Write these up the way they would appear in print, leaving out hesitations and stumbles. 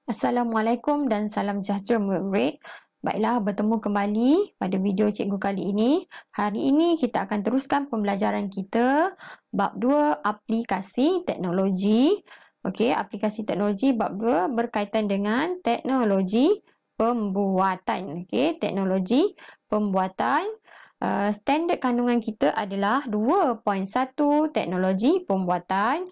Assalamualaikum dan salam sejahtera murid-murid. Baiklah, bertemu kembali pada video cikgu kali ini. Hari ini kita akan teruskan pembelajaran kita bab 2 aplikasi teknologi. Okey, aplikasi teknologi bab 2 berkaitan dengan teknologi pembuatan. Okey, teknologi pembuatan. Standard kandungan kita adalah 2.1 teknologi pembuatan.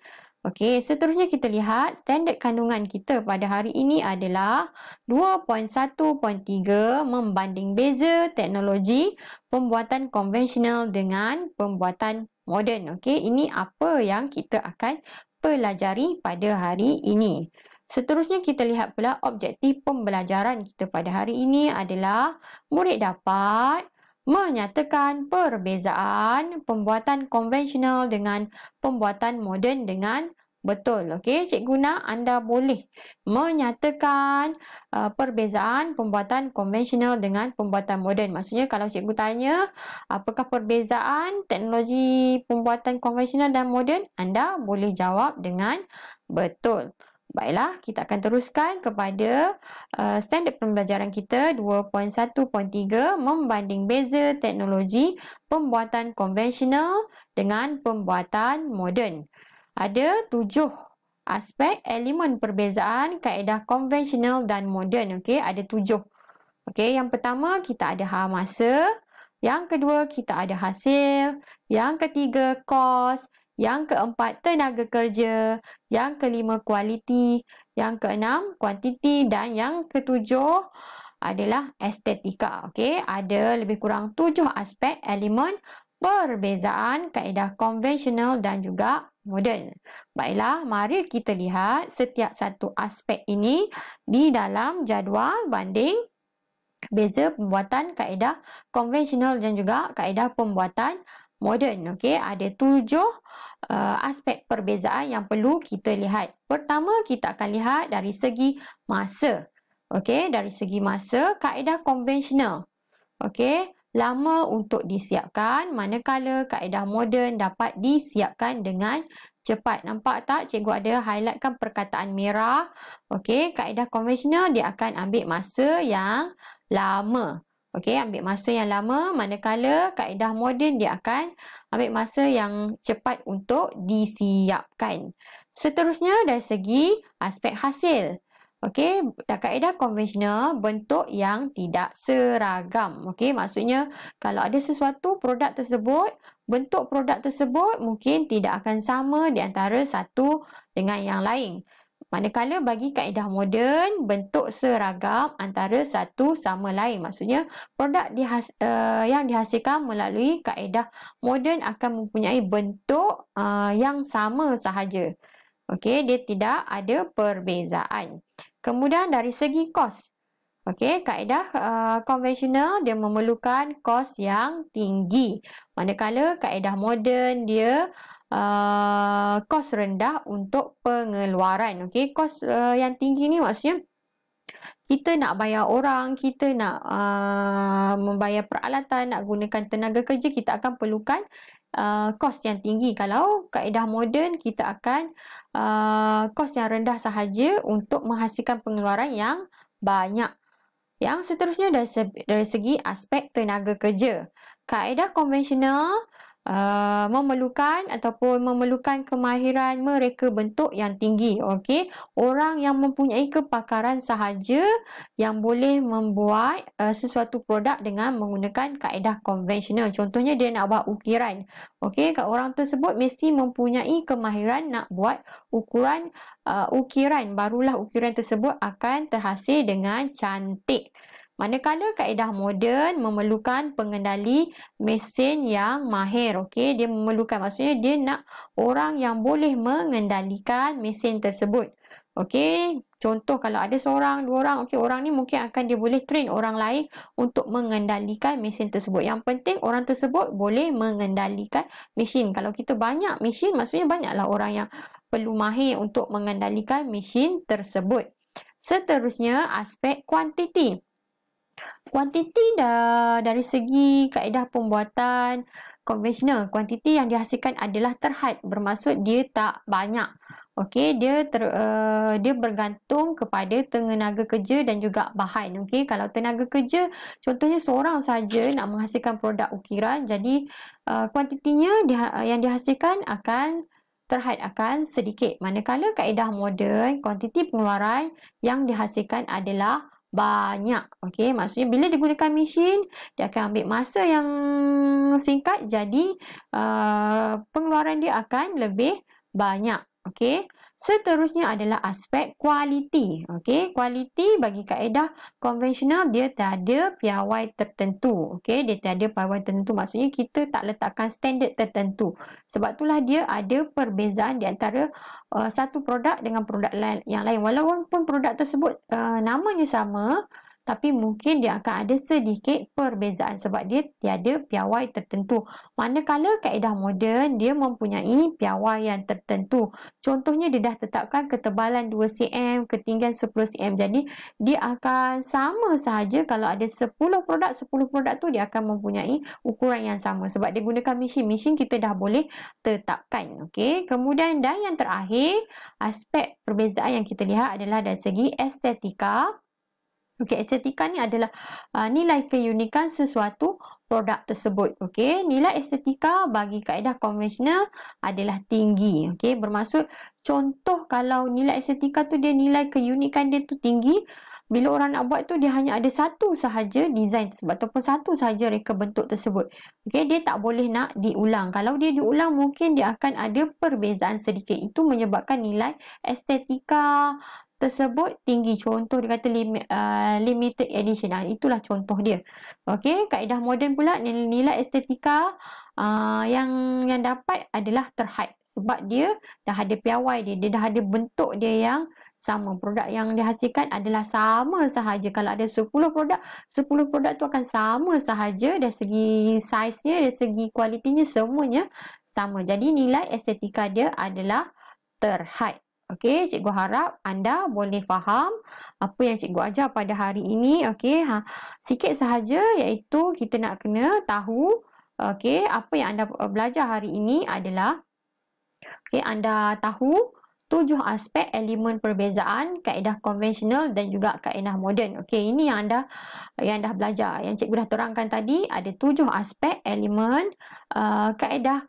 Okey, seterusnya kita lihat standard kandungan kita pada hari ini adalah 2.1.3 membanding beza teknologi pembuatan konvensional dengan pembuatan moden. Okey, ini apa yang kita akan pelajari pada hari ini. Seterusnya kita lihat pula objektif pembelajaran kita pada hari ini adalah murid dapat menyatakan perbezaan pembuatan konvensional dengan pembuatan moden dengan betul. Okey, cikgu nak anda boleh menyatakan perbezaan pembuatan konvensional dengan pembuatan moden. Maksudnya kalau cikgu tanya apakah perbezaan teknologi pembuatan konvensional dan moden, anda boleh jawab dengan betul. Baiklah, kita akan teruskan kepada standard pembelajaran kita 2.1.3 membanding beza teknologi pembuatan konvensional dengan pembuatan moden. Ada 7 aspek elemen perbezaan kaedah konvensional dan moden. Okey, ada 7. Okey, yang pertama kita ada masa, yang kedua kita ada hasil, yang ketiga kos, yang keempat tenaga kerja, yang kelima kualiti, yang keenam kuantiti dan yang ketujuh adalah estetika. Okey, ada lebih kurang 7 aspek elemen perbezaan kaedah konvensional dan juga moden. Baiklah, mari kita lihat setiap satu aspek ini di dalam jadual banding beza pembuatan kaedah konvensional dan juga kaedah pembuatan moden. Okey, ada 7 aspek perbezaan yang perlu kita lihat. Pertama, kita akan lihat dari segi masa. Okey, dari segi masa, kaedah konvensional. Okey, lama untuk disiapkan, manakala kaedah moden dapat disiapkan dengan cepat. Nampak tak cikgu ada highlightkan perkataan merah. Okey, kaedah konvensional dia akan ambil masa yang lama. Okey, ambil masa yang lama, manakala kaedah moden dia akan ambil masa yang cepat untuk disiapkan. Seterusnya dari segi aspek hasil. Okey, kaedah konvensional bentuk yang tidak seragam. Okey, maksudnya kalau ada sesuatu produk tersebut, bentuk produk tersebut mungkin tidak akan sama di antara satu dengan yang lain. Manakala bagi kaedah moden, bentuk seragam antara satu sama lain. Maksudnya produk yang dihasilkan melalui kaedah moden akan mempunyai bentuk yang sama sahaja. Okey, dia tidak ada perbezaan. Kemudian dari segi kos. Okey, kaedah konvensional dia memerlukan kos yang tinggi. Manakala kaedah moden dia kos rendah untuk pengeluaran. Okey, kos yang tinggi ni maksudnya kita nak bayar orang, kita nak membayar peralatan, nak gunakan tenaga kerja, kita akan perlukan kos yang tinggi. Kalau kaedah moden kita akan kos yang rendah sahaja untuk menghasilkan pengeluaran yang banyak. Yang seterusnya dari segi aspek tenaga kerja. Kaedah konvensional memerlukan kemahiran mereka bentuk yang tinggi. Okey, orang yang mempunyai kepakaran sahaja yang boleh membuat sesuatu produk dengan menggunakan kaedah konvensional. Contohnya dia nak buat ukiran. Okey, orang tersebut mesti mempunyai kemahiran nak buat ukiran, barulah ukiran tersebut akan terhasil dengan cantik. Manakala kaedah moden memerlukan pengendali mesin yang mahir. Okey, dia memerlukan, maksudnya dia nak orang yang boleh mengendalikan mesin tersebut. Okey, contoh kalau ada seorang, dua orang, okey, orang ni mungkin akan dia boleh train orang lain untuk mengendalikan mesin tersebut. Yang penting orang tersebut boleh mengendalikan mesin. Kalau kita banyak mesin, maksudnya banyaklah orang yang perlu mahir untuk mengendalikan mesin tersebut. Seterusnya aspek kuantiti. Kuantiti dari segi kaedah pembuatan konvensional, kuantiti yang dihasilkan adalah terhad, bermaksud dia tak banyak. Okey, dia bergantung kepada tenaga kerja dan juga bahan. Okey, kalau tenaga kerja contohnya seorang saja nak menghasilkan produk ukiran, jadi kuantitinya yang dihasilkan akan terhad akan sedikit. Manakala kaedah moden, kuantiti pengeluaran yang dihasilkan adalah banyak. Okey, maksudnya bila digunakan mesin, dia akan ambil masa yang singkat, jadi pengeluaran dia akan lebih banyak. Okey. Seterusnya adalah aspek kualiti. Okey, kualiti bagi kaedah konvensional dia tiada piawai tertentu. Okey, dia tiada piawai tertentu. Maksudnya kita tak letakkan standard tertentu. Sebab itulah dia ada perbezaan di antara satu produk dengan produk yang lain. Walaupun produk tersebut namanya sama, tapi mungkin dia akan ada sedikit perbezaan sebab dia tiada piawai tertentu. Manakala kaedah moden dia mempunyai piawai yang tertentu. Contohnya dia dah tetapkan ketebalan 2 cm, ketinggian 10 cm. Jadi dia akan sama sahaja kalau ada 10 produk tu dia akan mempunyai ukuran yang sama sebab dia gunakan mesin. Mesin kita dah boleh tetapkan. Okey. Kemudian dan yang terakhir, aspek perbezaan yang kita lihat adalah dari segi estetika. Okey, estetika ni adalah nilai keunikan sesuatu produk tersebut. Okey, nilai estetika bagi kaedah konvensional adalah tinggi. Okey, bermaksud contoh kalau nilai estetika tu dia nilai keunikan dia tu tinggi, bila orang nak buat tu dia hanya ada satu sahaja design tersebut ataupun satu sahaja reka bentuk tersebut. Okey, dia tak boleh nak diulang. Kalau dia diulang mungkin dia akan ada perbezaan sedikit. Itu menyebabkan nilai estetika tersebut tinggi. Contoh dia kata limited edition. Itulah contoh dia. Okey, kaedah moden pula nilai estetika yang dapat adalah terhad sebab dia dah ada piawai dia dah ada bentuk dia yang sama. Produk yang dihasilkan adalah sama sahaja. Kalau ada 10 produk tu akan sama sahaja dari segi saiznya, dari segi kualitinya, semuanya sama. Jadi nilai estetika dia adalah terhad. Okey, cikgu harap anda boleh faham apa yang cikgu ajar pada hari ini. Okey, sikit sahaja iaitu kita nak kena tahu okey, apa yang anda belajar hari ini adalah okey, anda tahu 7 aspek elemen perbezaan kaedah konvensional dan juga kaedah moden. Okey, ini yang anda belajar. Yang cikgu dah terangkan tadi ada 7 aspek elemen kaedah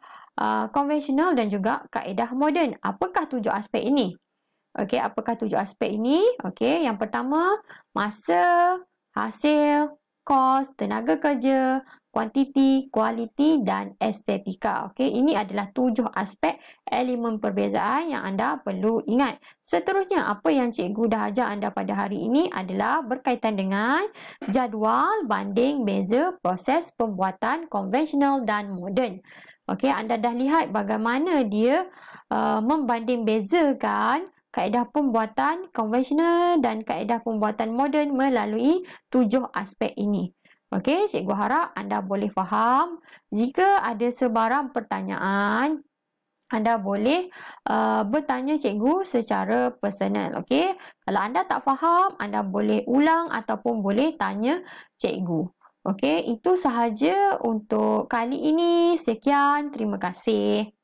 konvensional dan juga kaedah moden. Apakah 7 aspek ini? Okey, apakah 7 aspek ini? Okey, yang pertama, masa, hasil, kos, tenaga kerja, kuantiti, kualiti dan estetika. Okey, ini adalah 7 aspek elemen perbezaan yang anda perlu ingat. Seterusnya, apa yang cikgu dah ajar anda pada hari ini adalah berkaitan dengan jadual banding beza proses pembuatan konvensional dan moden. Okey, anda dah lihat bagaimana dia membanding bezakan kaedah pembuatan konvensional dan kaedah pembuatan moden melalui 7 aspek ini. Okey, cikgu harap anda boleh faham. Jika ada sebarang pertanyaan, anda boleh bertanya cikgu secara personal. Okey, kalau anda tak faham, anda boleh ulang ataupun boleh tanya cikgu. Okey, itu sahaja untuk kali ini. Sekian, terima kasih.